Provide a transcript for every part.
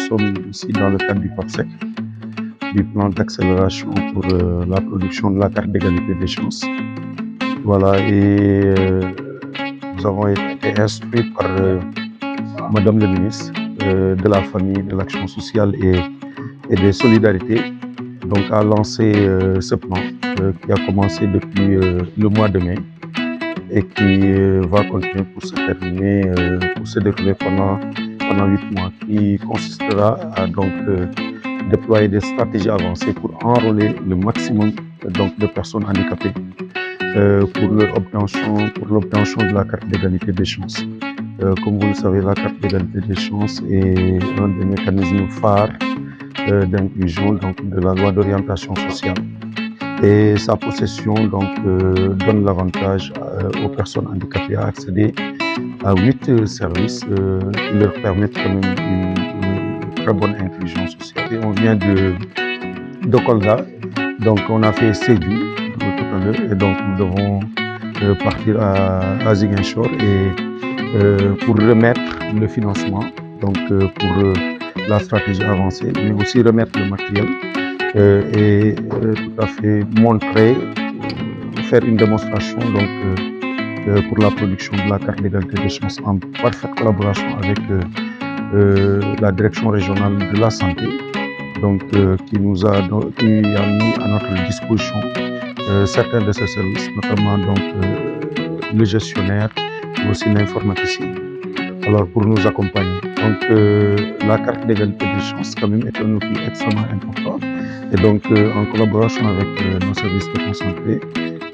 sommes ici dans le cadre du PAPSEC, du plan d'accélération pour la production de la carte d'égalité des chances. Voilà, et nous avons été instruits par Madame le ministre de la Famille, de l'Action sociale et des Solidarités, donc à lancer ce plan qui a commencé depuis le mois de mai et qui va continuer pour se terminer, pour se dérouler pendant 8 mois, qui consistera à donc déployer des stratégies avancées pour enrôler le maximum donc, de personnes handicapées pour l'obtention de la carte d'égalité des chances. Comme vous le savez, la carte d'égalité des chances est un des mécanismes phares d'inclusion de la loi d'orientation sociale. Et sa possession donc, donne l'avantage aux personnes handicapées à accéder à 8 services qui leur permettent quand même une très bonne inclusion sociale. Et on vient de Kolda, donc on a fait Sédhiou tout à l'heure, et donc nous devons partir à Ziguinchor et pour remettre le financement, donc pour la stratégie avancée, mais aussi remettre le matériel et tout à fait montrer, faire une démonstration donc, pour la production de la carte d'égalité des chances en parfaite collaboration avec la direction régionale de la santé, donc qui a mis à notre disposition certains de ces services, notamment donc le gestionnaire, mais aussi l'informaticien, alors pour nous accompagner. Donc la carte d'égalité des chances quand même est un outil extrêmement important, et donc en collaboration avec nos services de santé,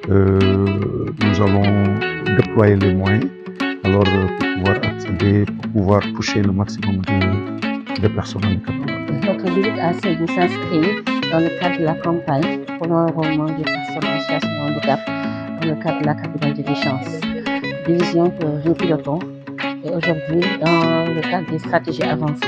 nous allons déployer les moyens alors pour pouvoir accéder, pour pouvoir toucher le maximum de personnes handicapées. Notre visite à Sédhiou s'inscrit dans le cadre de la campagne pour l'enrôlement des personnes en situation de handicap dans le cadre de la carte d'égalité des chances. Division que nous pilotons. Et aujourd'hui, dans le cadre des stratégies avancées,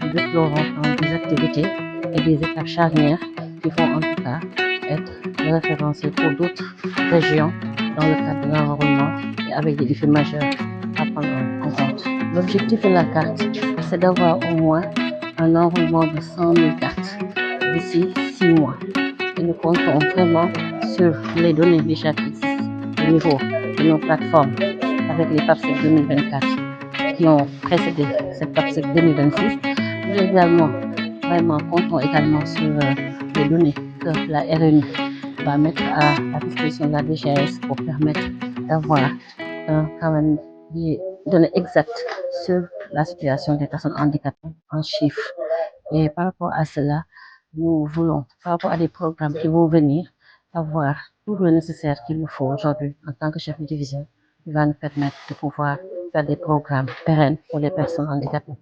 nous déplorons des activités et des étapes charnières qui vont en tout cas être référencées pour d'autres régions dans le cadre de l'enrôlement et avec des défis majeurs à prendre en compte. L'objectif de la carte, c'est d'avoir au moins un enrôlement de 100 000 cartes d'ici 6 mois. Et nous comptons vraiment sur les données déjà qui existent au niveau de nos plateformes avec les PAPSEC 2024 qui ont précédé cette PAPSEC 2026. Nous également, vraiment, comptons également sur les données que la RNU va mettre à disposition de la DGS pour permettre d'avoir quand même des données exactes sur la situation des personnes handicapées en chiffres. Et par rapport à cela, nous voulons, par rapport à des programmes qui vont venir, avoir tout le nécessaire qu'il nous faut aujourd'hui en tant que chef de division qui va nous permettre de pouvoir faire des programmes pérennes pour les personnes handicapées.